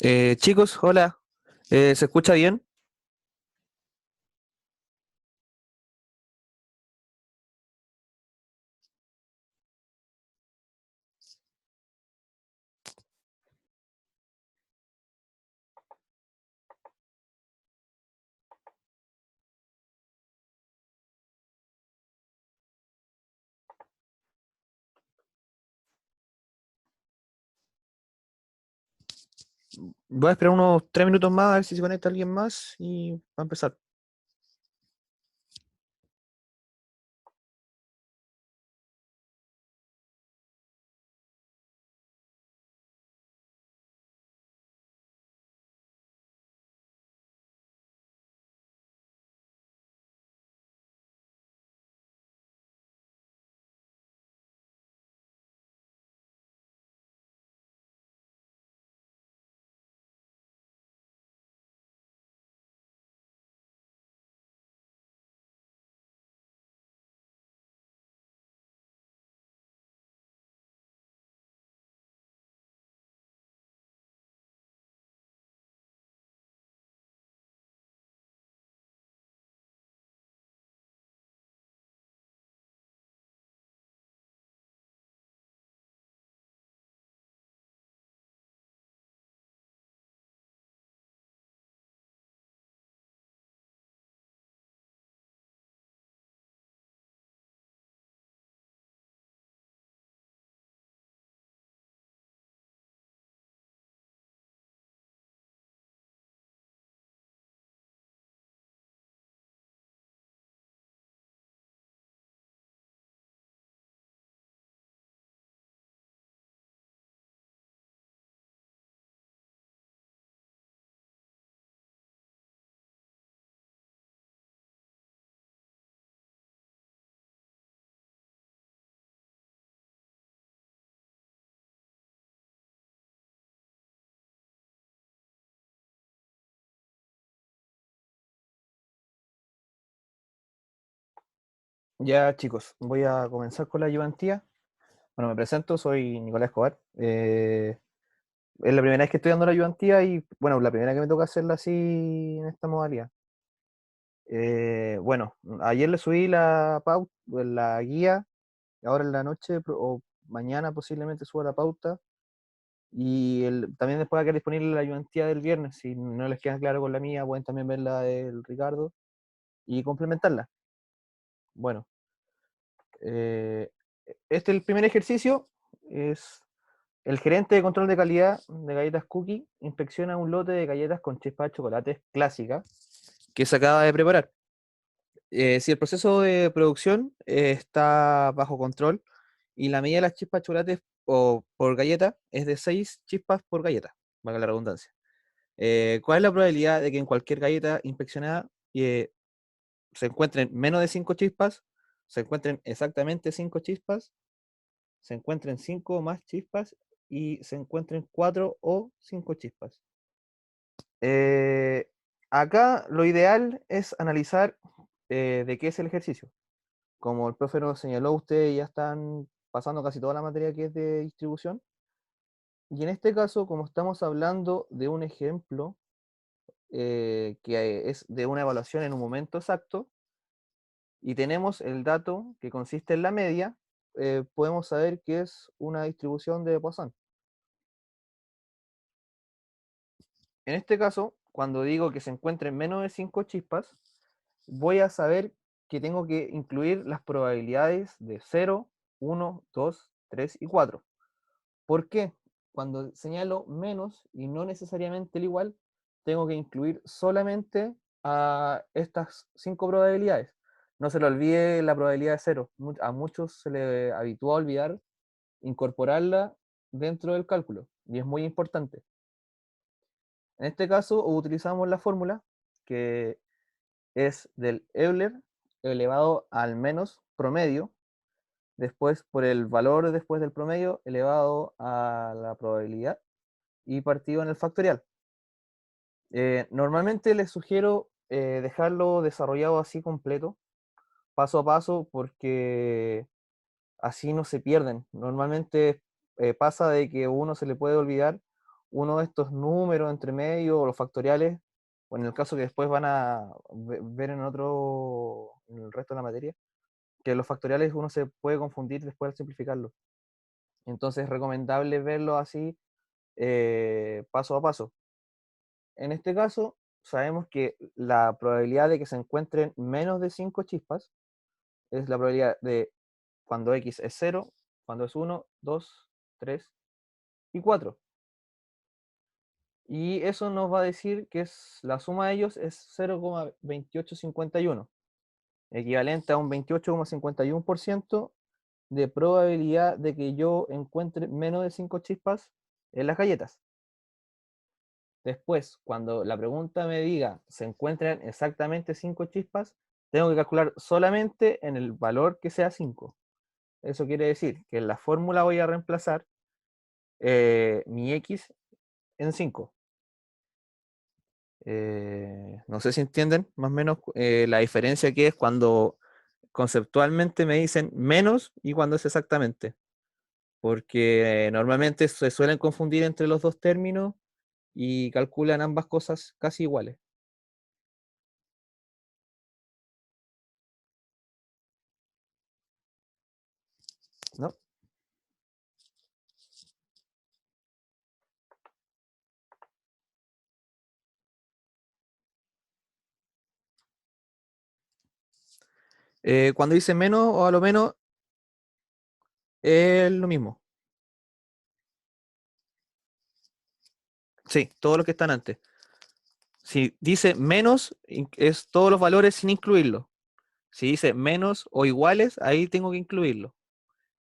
Chicos, hola. ¿Se escucha bien? Voy a esperar unos 3 minutos más a ver si se conecta alguien más y va a empezar. Ya, chicos, voy a comenzar con la ayudantía. Bueno, me presento, soy Nicolás Escobar. Es la primera vez que estoy dando la ayudantía y, bueno, la primera que me toca hacerla así en esta modalidad. Bueno, ayer le subí la guía, ahora en la noche o mañana posiblemente suba la pauta. Y también después va a quedar disponible la ayudantía del viernes. Si no les queda claro con la mía, pueden también ver la del Ricardo y complementarla. Bueno, eh, el primer ejercicio es el gerente de control de calidad de galletas Cookie inspecciona un lote de galletas con chispa de chocolate clásica que se acaba de preparar. Si el proceso de producción está bajo control y la medida de las chispas de chocolate o por galleta es de 6 chispas por galleta, valga la redundancia. ¿Cuál es la probabilidad de que en cualquier galleta inspeccionada se encuentren menos de 5 chispas, se encuentren exactamente 5 chispas, se encuentren 5 o más chispas y se encuentren 4 o 5 chispas? Eh, Acá lo ideal es analizar de qué es el ejercicio. Como el profe nos señaló, ustedes ya están pasando casi toda la materia que es de distribución. Y en este caso, como estamos hablando de un ejemplo que es de una evaluación en un momento exacto, y tenemos el dato que consiste en la media, podemos saber que es una distribución de Poisson. En este caso, cuando digo que se encuentren menos de 5 chispas, voy a saber que tengo que incluir las probabilidades de 0, 1, 2, 3 y 4. ¿Por qué? Cuando señalo menos y no necesariamente el igual, tengo que incluir solamente a estas 5 probabilidades. No se le olvide la probabilidad de 0. A muchos se le habitúa a olvidar incorporarla dentro del cálculo y es muy importante. En este caso utilizamos la fórmula que es del Euler elevado al menos promedio, después por el valor después del promedio elevado a la probabilidad y partido en el factorial. Normalmente les sugiero dejarlo desarrollado así completo, paso a paso, porque así no se pierden. Normalmente pasa de que a uno se le puede olvidar uno de estos números entre medio o los factoriales, o en el caso que después van a ver en el resto de la materia, que los factoriales uno se puede confundir después al simplificarlo. Entonces es recomendable verlo así, paso a paso. En este caso, sabemos que la probabilidad de que se encuentren menos de 5 chispas es la probabilidad de cuando x es 0, cuando es 1, 2, 3 y 4. Y eso nos va a decir que la suma de ellos es 0,2851, equivalente a un 28,51% de probabilidad de que yo encuentre menos de 5 chispas en las galletas. Después, cuando la pregunta me diga se encuentran exactamente 5 chispas, tengo que calcular solamente en el valor que sea 5. Eso quiere decir que en la fórmula voy a reemplazar mi x en 5. No sé si entienden más o menos la diferencia que es cuando conceptualmente me dicen menos y cuando es exactamente. Porque normalmente se suelen confundir entre los dos términos y calculan ambas cosas casi iguales, ¿no? Cuando dice menos o a lo menos es lo mismo. Sí, todos los que están antes. Si dice menos, es todos los valores sin incluirlo. Si dice menos o iguales, ahí tengo que incluirlo.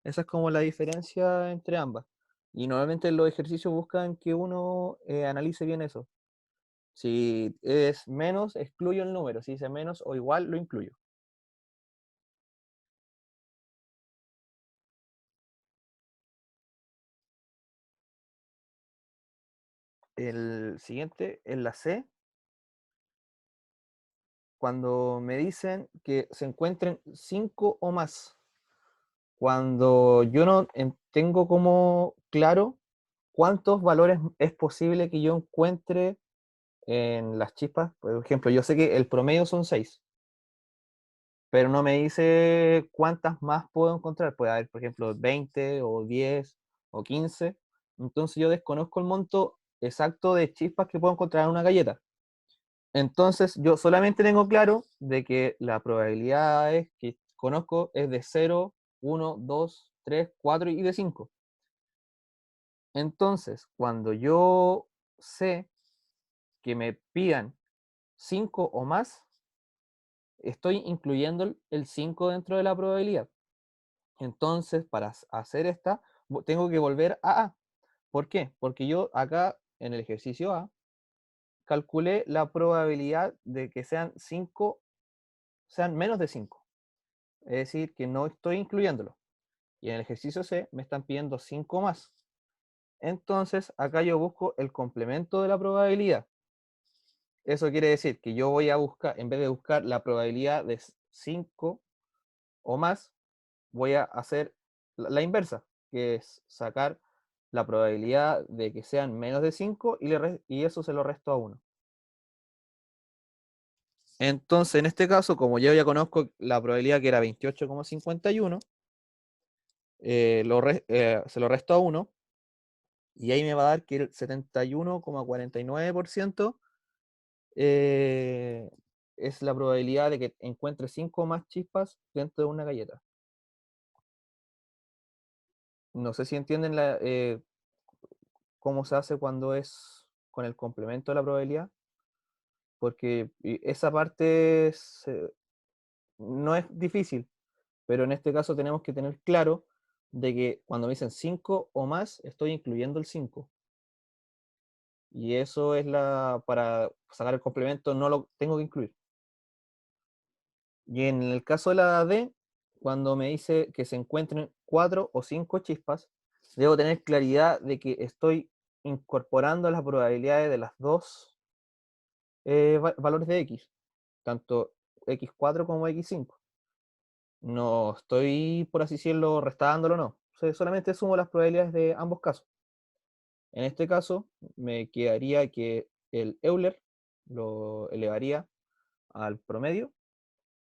Esa es como la diferencia entre ambas. Y normalmente los ejercicios buscan que uno analice bien eso. Si es menos, excluyo el número. Si dice menos o igual, lo incluyo. El siguiente, en la C, cuando me dicen que se encuentren 5 o más. Cuando yo no tengo como claro cuántos valores es posible que yo encuentre en las chispas. Por ejemplo, yo sé que el promedio son 6, pero no me dice cuántas más puedo encontrar. Puede haber, por ejemplo, 20 o 10 o 15. Entonces yo desconozco el monto exacto de chispas que puedo encontrar en una galleta. Entonces yo solamente tengo claro de que la probabilidad es que conozco es de 0, 1, 2, 3, 4 y de 5. Entonces, cuando yo sé que me pidan 5 o más, estoy incluyendo el 5 dentro de la probabilidad. Entonces, para hacer esta, tengo que volver a A. ¿Por qué? Porque yo acá en el ejercicio A calculé la probabilidad de que sean 5, sean menos de 5. Es decir, que no estoy incluyéndolo. Y en el ejercicio C me están pidiendo 5 más. Entonces, acá yo busco el complemento de la probabilidad. Eso quiere decir que yo voy a buscar, en vez de buscar la probabilidad de 5 o más, voy a hacer la inversa, que es sacar la probabilidad de que sean menos de 5 y eso se lo resto a 1. Entonces, en este caso, como yo ya conozco la probabilidad que era 28,51, se lo resto a 1 y ahí me va a dar que el 71,49% eh, es la probabilidad de que encuentre 5 más chispas dentro de una galleta. No sé si entienden cómo se hace cuando es con el complemento de la probabilidad, porque esa parte no es difícil, pero en este caso tenemos que tener claro de que cuando me dicen 5 o más, estoy incluyendo el 5. Y eso es para sacar el complemento, no lo tengo que incluir. Y en el caso de la D, cuando me dice que se encuentren 4 o 5 chispas, debo tener claridad de que estoy incorporando las probabilidades de las dos valores de X, tanto X4 como X5. No estoy, por así decirlo, restándolo, no. Solamente sumo las probabilidades de ambos casos. En este caso, me quedaría que el Euler lo elevaría al promedio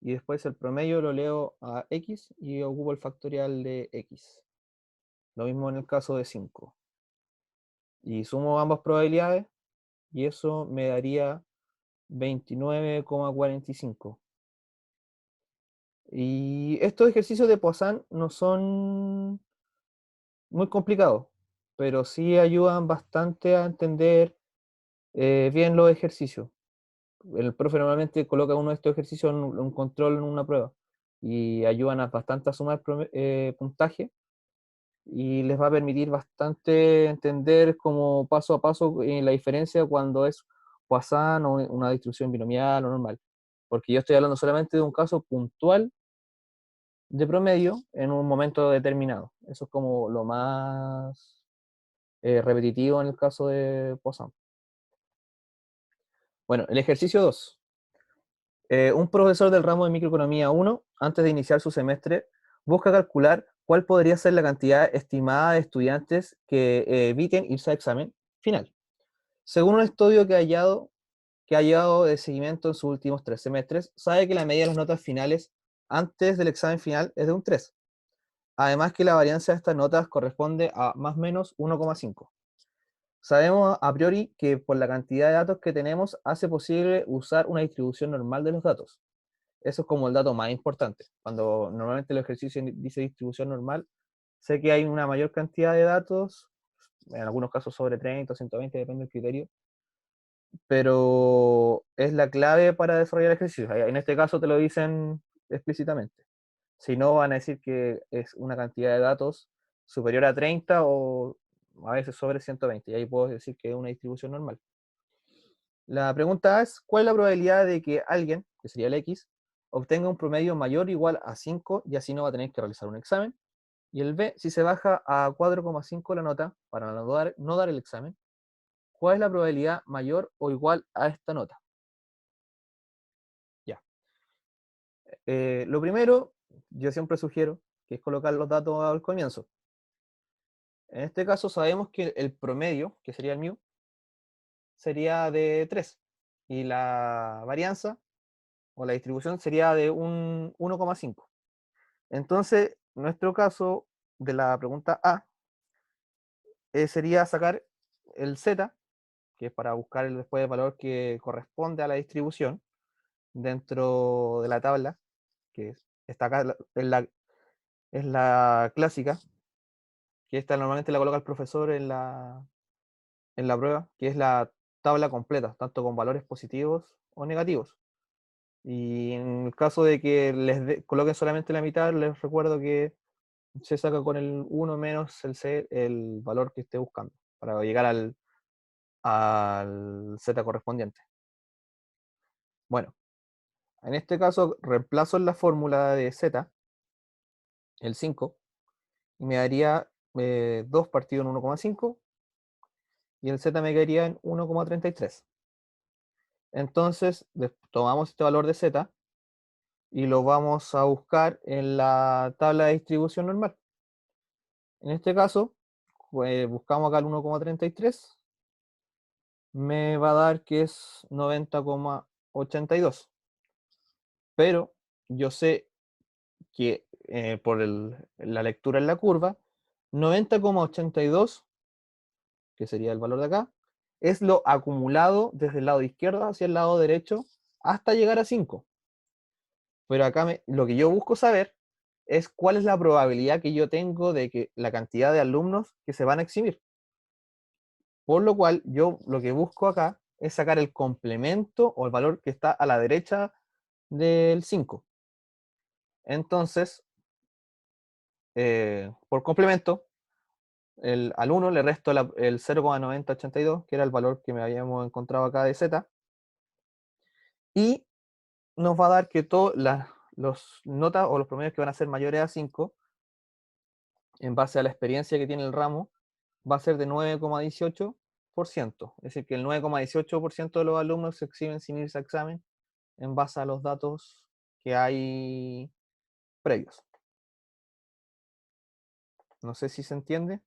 y después el promedio lo leo a x y ocupo el factorial de x. Lo mismo en el caso de 5. Y sumo ambas probabilidades y eso me daría 29,45. Y estos ejercicios de Poisson no son muy complicados, pero sí ayudan bastante a entender bien los ejercicios. El profe normalmente coloca uno de estos ejercicios en un control en una prueba y ayudan a bastante a sumar puntaje y les va a permitir bastante entender como paso a paso la diferencia cuando es Poisson o una distribución binomial o normal. Porque yo estoy hablando solamente de un caso puntual de promedio en un momento determinado. Eso es como lo más repetitivo en el caso de Poisson. Bueno, el ejercicio 2. Un profesor del ramo de microeconomía 1, antes de iniciar su semestre, busca calcular cuál podría ser la cantidad estimada de estudiantes que eviten irse a examen final. Según un estudio que ha llevado de seguimiento en sus últimos 3 semestres, sabe que la media de las notas finales antes del examen final es de un 3. Además que la varianza de estas notas corresponde a más o menos 1,5. Sabemos a priori que por la cantidad de datos que tenemos hace posible usar una distribución normal de los datos. Eso es como el dato más importante. Cuando normalmente el ejercicio dice distribución normal, sé que hay una mayor cantidad de datos, en algunos casos sobre 30 o 120, depende del criterio, pero es la clave para desarrollar el ejercicio. En este caso te lo dicen explícitamente. Si no, van a decir que es una cantidad de datos superior a 30 o a veces sobre 120, y ahí puedo decir que es una distribución normal. La pregunta es, ¿cuál es la probabilidad de que alguien, que sería el X, obtenga un promedio mayor o igual a 5 y así no va a tener que realizar un examen? Y el B, si se baja a 4,5 la nota para no dar el examen, ¿cuál es la probabilidad mayor o igual a esta nota? Ya. Lo primero, yo siempre sugiero que es colocar los datos al comienzo. En este caso sabemos que el promedio, que sería el mu, sería de 3 y la varianza o la distribución sería de un 1,5. Entonces, nuestro caso de la pregunta A sería sacar el z, que es para buscar después el valor que corresponde a la distribución dentro de la tabla, que está acá, es la clásica, que esta normalmente la coloca el profesor en la prueba, que es la tabla completa, tanto con valores positivos o negativos. Y en el caso de que coloquen solamente la mitad, les recuerdo que se saca con el 1 menos el valor que esté buscando, para llegar al z correspondiente. Bueno, en este caso reemplazo en la fórmula de z el 5 y me daría 2 partido en 1,5 y el z me quedaría en 1,33. Entonces tomamos este valor de z y lo vamos a buscar en la tabla de distribución normal. En este caso, buscamos acá el 1,33, me va a dar que es 90,82. Pero yo sé que por la lectura en la curva, 90,82, que sería el valor de acá, es lo acumulado desde el lado izquierdo hacia el lado derecho hasta llegar a 5. Pero acá lo que yo busco saber es cuál es la probabilidad que yo tengo de que la cantidad de alumnos que se van a eximir. Por lo cual, yo lo que busco acá es sacar el complemento o el valor que está a la derecha del 5. Entonces, por complemento, al 1 le resto el 0,9082, que era el valor que me habíamos encontrado acá de z, y nos va a dar que todas las notas o los promedios que van a ser mayores a 5, en base a la experiencia que tiene el ramo, va a ser de 9,18%. Es decir, que el 9,18% de los alumnos se exhiben sin irse a examen en base a los datos que hay previos. No sé si se entiende.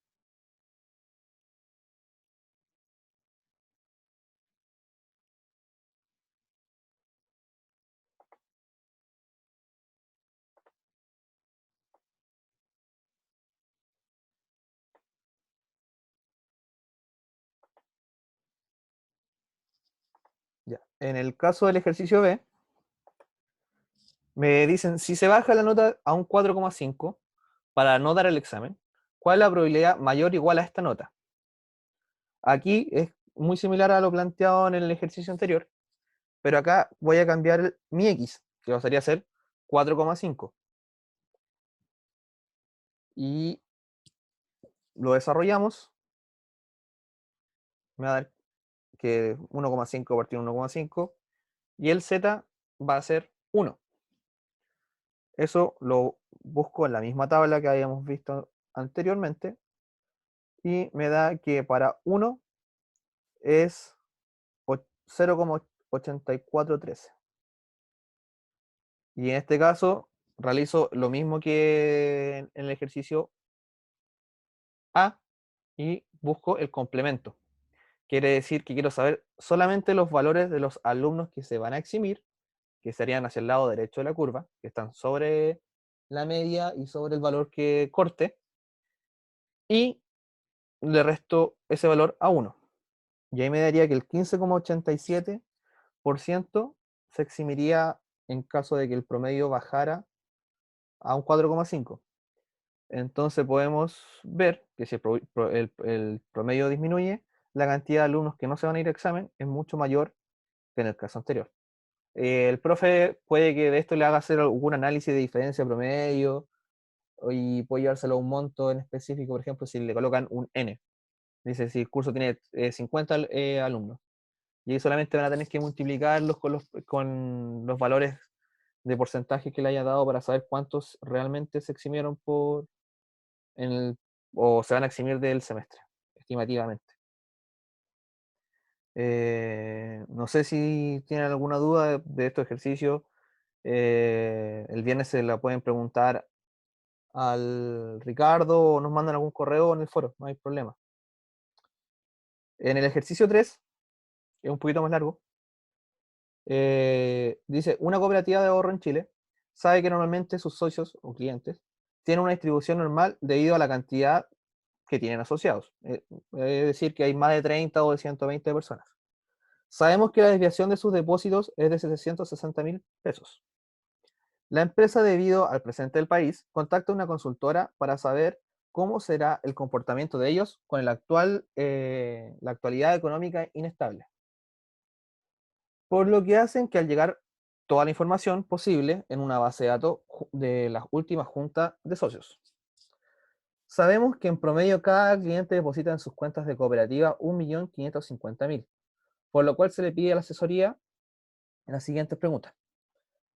Ya. En el caso del ejercicio B, me dicen, si se baja la nota a un 4,5 para no dar el examen, ¿cuál es la probabilidad mayor o igual a esta nota? Aquí es muy similar a lo planteado en el ejercicio anterior, pero acá voy a cambiar mi X, que pasaría a ser 4,5. Y lo desarrollamos, me va a dar que 1,5 partido 1,5, y el Z va a ser 1. Eso lo busco en la misma tabla que habíamos visto anteriormente, y me da que para 1 es 0,8413. Y en este caso realizo lo mismo que en el ejercicio A y busco el complemento. Quiere decir que quiero saber solamente los valores de los alumnos que se van a eximir, que serían hacia el lado derecho de la curva, que están sobre la media y sobre el valor que corte, y le resto ese valor a 1. Y ahí me daría que el 15,87% se eximiría en caso de que el promedio bajara a un 4,5. Entonces podemos ver que si el promedio disminuye, la cantidad de alumnos que no se van a ir a examen es mucho mayor que en el caso anterior. El profe puede que de esto le haga hacer algún análisis de diferencia promedio y puede llevárselo a un monto en específico, por ejemplo, si le colocan un N. Dice, si el curso tiene 50 alumnos, y ahí solamente van a tener que multiplicarlos con los valores de porcentaje que le haya dado para saber cuántos realmente se eximieron en el, o se van a eximir del semestre, estimativamente. No sé si tienen alguna duda de estos ejercicios. El viernes se la pueden preguntar al Ricardo o nos mandan algún correo en el foro, no hay problema. En el ejercicio 3, que es un poquito más largo, dice, una cooperativa de ahorro en Chile sabe que normalmente sus socios o clientes tienen una distribución normal debido a la cantidad que tienen asociados. Es decir, que hay más de 30 o de 120 personas. Sabemos que la desviación de sus depósitos es de 760.000 pesos. La empresa, debido al presente del país, contacta a una consultora para saber cómo será el comportamiento de ellos con la actualidad económica inestable. Por lo que hacen que al llegar toda la información posible en una base de datos de las últimas juntas de socios. Sabemos que en promedio cada cliente deposita en sus cuentas de cooperativa 1.550.000, por lo cual se le pide a la asesoría en las siguientes preguntas.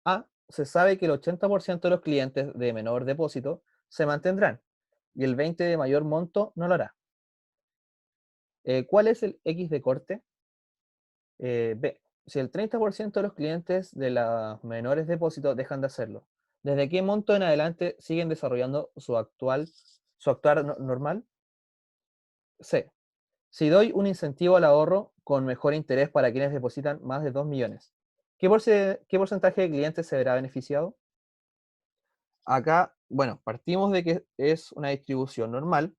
A. Se sabe que el 80% de los clientes de menor depósito se mantendrán y el 20% de mayor monto no lo hará. ¿Cuál es el X de corte? B. Si el 30% de los clientes de los menores depósitos dejan de hacerlo, ¿desde qué monto en adelante siguen desarrollando su actuar normal? C. Si doy un incentivo al ahorro con mejor interés para quienes depositan más de 2 millones, ¿qué porcentaje de clientes se verá beneficiado? Acá, bueno, partimos de que es una distribución normal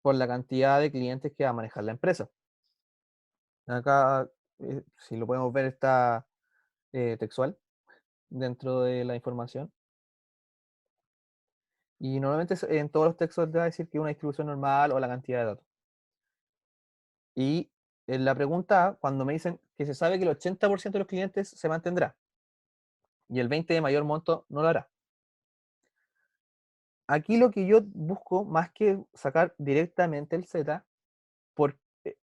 por la cantidad de clientes que va a manejar la empresa. Acá, si lo podemos ver, está textual dentro de la información. Y normalmente en todos los textos te va a decir que es una distribución normal o la cantidad de datos. Y en la pregunta A, cuando me dicen que se sabe que el 80% de los clientes se mantendrá y el 20% de mayor monto no lo hará. Aquí lo que yo busco, más que sacar directamente el Z,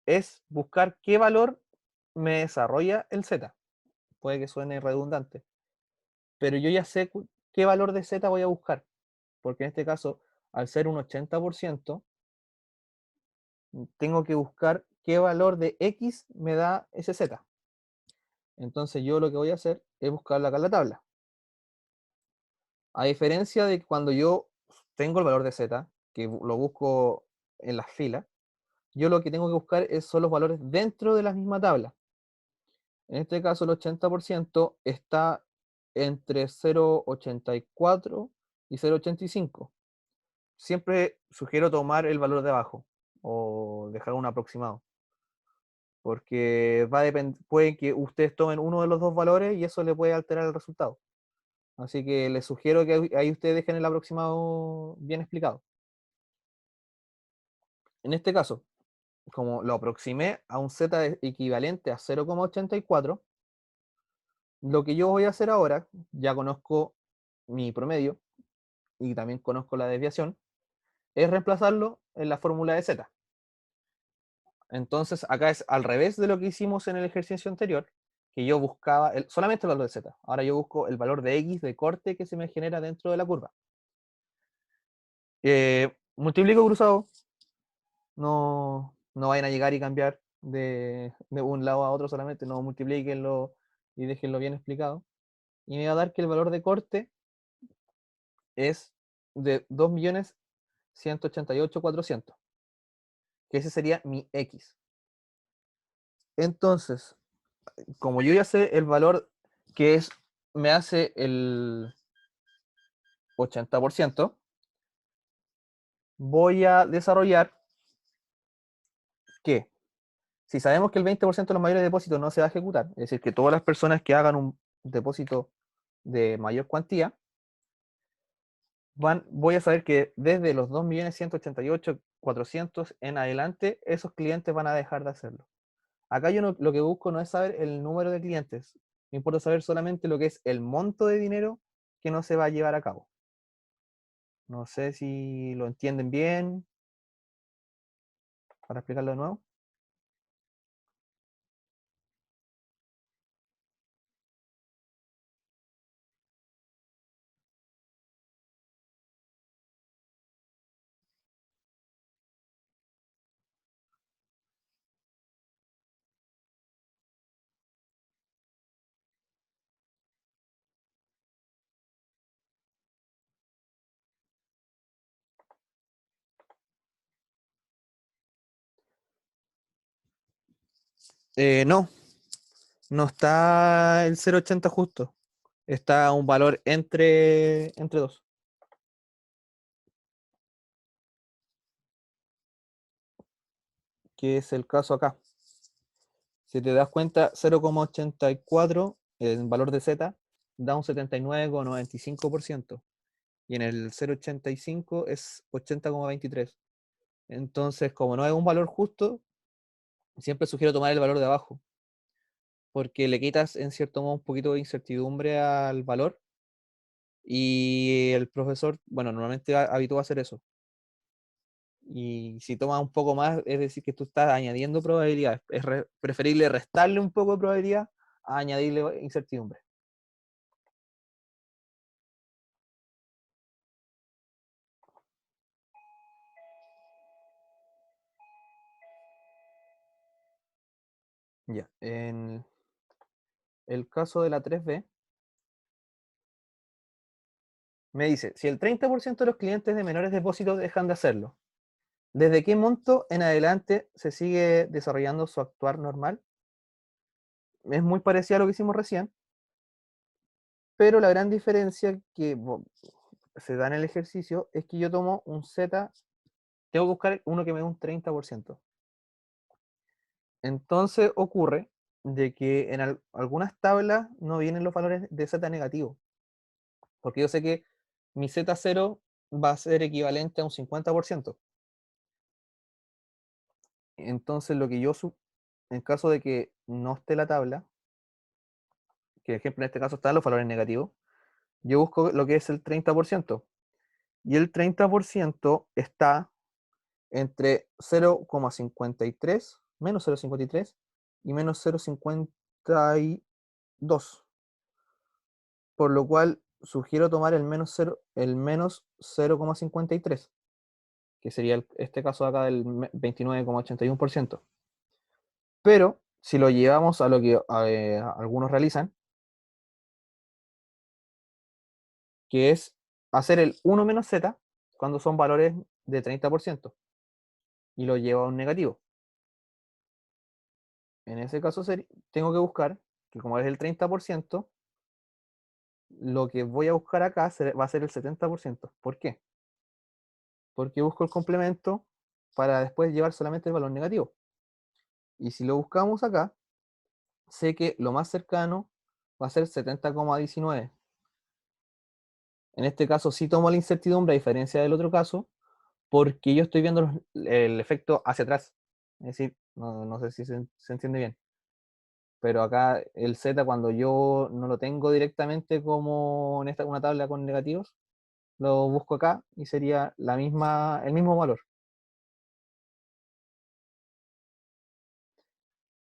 es buscar qué valor me desarrolla el Z. Puede que suene redundante, pero yo ya sé qué valor de Z voy a buscar, porque en este caso, al ser un 80%, tengo que buscar qué valor de X me da ese Z. Entonces yo lo que voy a hacer es buscarlo acá en la tabla. A diferencia de cuando yo tengo el valor de Z, que lo busco en las filas, yo lo que tengo que buscar son los valores dentro de la misma tabla. En este caso, el 80% está entre 0,84 y 0,85. Siempre sugiero tomar el valor de abajo o dejar un aproximado. porque puede que ustedes tomen uno de los dos valores y eso le puede alterar el resultado. Así que les sugiero que ahí ustedes dejen el aproximado bien explicado. En este caso, como lo aproximé a un z equivalente a 0,84, lo que yo voy a hacer ahora, ya conozco mi promedio y también conozco la desviación, es reemplazarlo en la fórmula de z. Entonces acá es al revés de lo que hicimos en el ejercicio anterior, que yo buscaba solamente el valor de z. Ahora yo busco el valor de x de corte que se me genera dentro de la curva. Multiplico cruzado, no vayan a llegar y cambiar de un lado a otro solamente, no multiplíquenlo y déjenlo bien explicado. Y me va a dar que el valor de corte es de 2.188.400.000, que ese sería mi X. Entonces, como yo ya sé el valor que me hace el 80%, voy a desarrollar que si sabemos que el 20% de los mayores depósitos no se va a ejecutar, es decir, que todas las personas que hagan un depósito de mayor cuantía, voy a saber que desde los 2.188.400.000 en adelante, esos clientes van a dejar de hacerlo. Acá yo lo que busco no es saber el número de clientes, me importa saber solamente lo que es el monto de dinero que no se va a llevar a cabo. No sé si lo entienden bien, para explicarlo de nuevo. No, no está el 0,80 justo. Está un valor entre dos, que es el caso acá. Si te das cuenta, 0,84 en valor de Z da un 79,95%. Y en el 0,85 es 80,23. Entonces, como no es un valor justo, siempre sugiero tomar el valor de abajo, porque le quitas en cierto modo un poquito de incertidumbre al valor y el profesor, bueno, normalmente habitúa a hacer eso. Y si tomas un poco más, es decir, que tú estás añadiendo probabilidades. Es preferible restarle un poco de probabilidad a añadirle incertidumbre. Ya, en el caso de la 3B, me dice, si el 30% de los clientes de menores depósitos dejan de hacerlo, ¿desde qué monto en adelante se sigue desarrollando su actuar normal? Es muy parecido a lo que hicimos recién, pero la gran diferencia que se da en el ejercicio es que yo tomo un Z, tengo que buscar uno que me dé un 30%. Entonces ocurre de que en algunas tablas no vienen los valores de Z negativo, porque yo sé que mi Z0 va a ser equivalente a un 50%. Entonces lo que en caso de que no esté la tabla, que por ejemplo en este caso están los valores negativos, yo busco lo que es el 30%. Y el 30% está entre 0,53, menos 0,53 y menos 0,52. Por lo cual sugiero tomar el menos 0,53, que sería este caso de acá del 29,81%. Pero si lo llevamos a lo que algunos realizan, que es hacer el 1 menos z cuando son valores de 30% y lo llevo a un negativo. En ese caso tengo que buscar que como es el 30%, lo que voy a buscar acá va a ser el 70%. ¿Por qué? Porque busco el complemento para después llevar solamente el valor negativo. Y si lo buscamos acá, sé que lo más cercano va a ser 70,19. En este caso sí tomo la incertidumbre, a diferencia del otro caso, porque yo estoy viendo el efecto hacia atrás. Es decir, no sé si se entiende bien. Pero acá el Z, cuando yo no lo tengo directamente como en una tabla con negativos, lo busco acá y sería el mismo valor.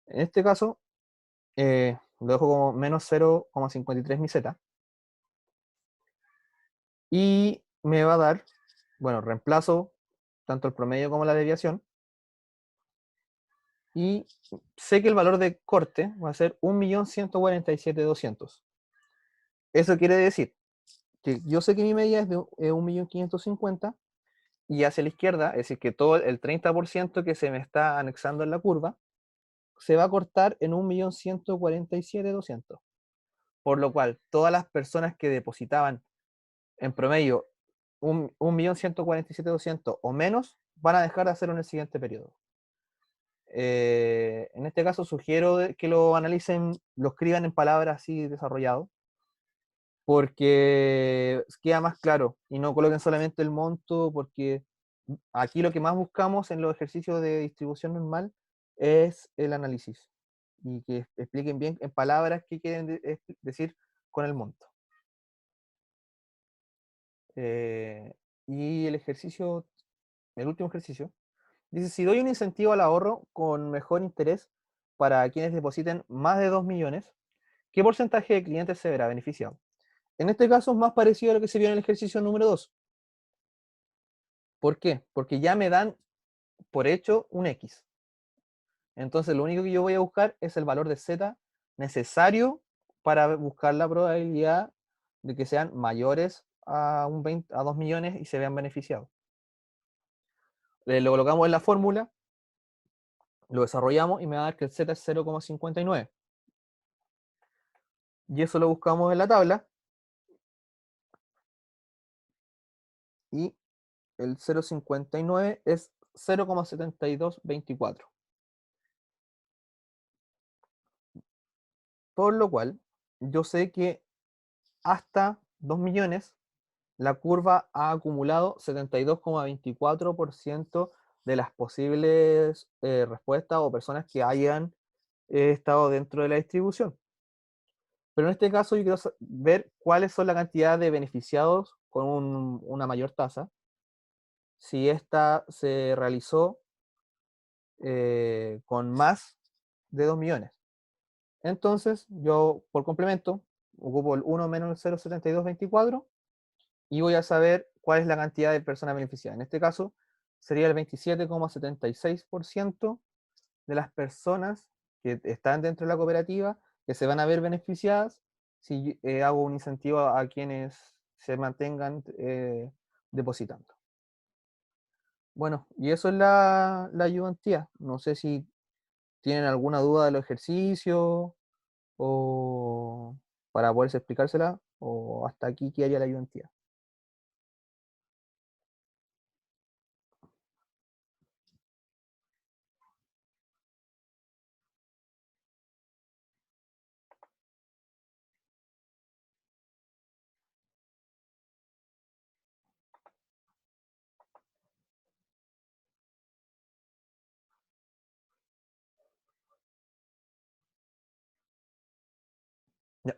En este caso, lo dejo como menos 0,53 mi Z. Y me va a dar, bueno, reemplazo tanto el promedio como la desviación. Y sé que el valor de corte va a ser 1.147.200. Eso quiere decir que yo sé que mi medida es de 1.550.000 y hacia la izquierda, es decir, que todo el 30% que se me está anexando en la curva se va a cortar en 1.147.200. Por lo cual, todas las personas que depositaban en promedio 1.147.200 o menos van a dejar de hacerlo en el siguiente periodo. En este caso sugiero que lo analicen, lo escriban en palabras así desarrollado, porque queda más claro y no coloquen solamente el monto, porque aquí lo que más buscamos en los ejercicios de distribución normal es el análisis y que expliquen bien en palabras qué quieren decir con el monto. Eh, y el último ejercicio, dice, si doy un incentivo al ahorro con mejor interés para quienes depositen más de 2 millones, ¿qué porcentaje de clientes se verá beneficiado? En este caso es más parecido a lo que se vio en el ejercicio número 2. ¿Por qué? Porque ya me dan por hecho un X. Entonces lo único que yo voy a buscar es el valor de Z necesario para buscar la probabilidad de que sean mayores a 2 millones y se vean beneficiados. Lo colocamos en la fórmula, lo desarrollamos y me va a dar que el Z es 0,59. Y eso lo buscamos en la tabla y el 0,59 es 0,7224. Por lo cual, yo sé que hasta 2 millones la curva ha acumulado 72,24% de las posibles respuestas o personas que hayan estado dentro de la distribución. Pero en este caso yo quiero ver cuáles son la cantidad de beneficiados con una mayor tasa, si esta se realizó con más de 2 millones. Entonces yo por complemento ocupo el 1 menos el 0,7224 y voy a saber cuál es la cantidad de personas beneficiadas. En este caso, sería el 27,76% de las personas que están dentro de la cooperativa que se van a ver beneficiadas si hago un incentivo a quienes se mantengan depositando. Bueno, y eso es la ayudantía. No sé si tienen alguna duda de los ejercicios o para poder explicársela, o hasta aquí quedaría la ayudantía. Ya.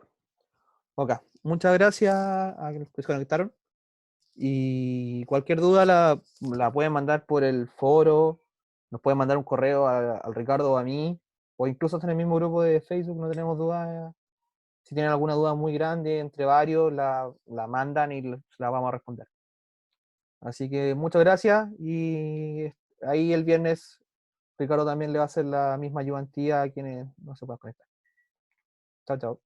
Ok, muchas gracias a los que se conectaron. Y cualquier duda la pueden mandar por el foro, nos pueden mandar un correo al Ricardo o a mí, o incluso hasta en el mismo grupo de Facebook, no tenemos dudas. Si tienen alguna duda muy grande entre varios, la mandan y la vamos a responder. Así que muchas gracias y ahí el viernes Ricardo también le va a hacer la misma ayudantía a quienes no se puedan conectar. Chao, chao.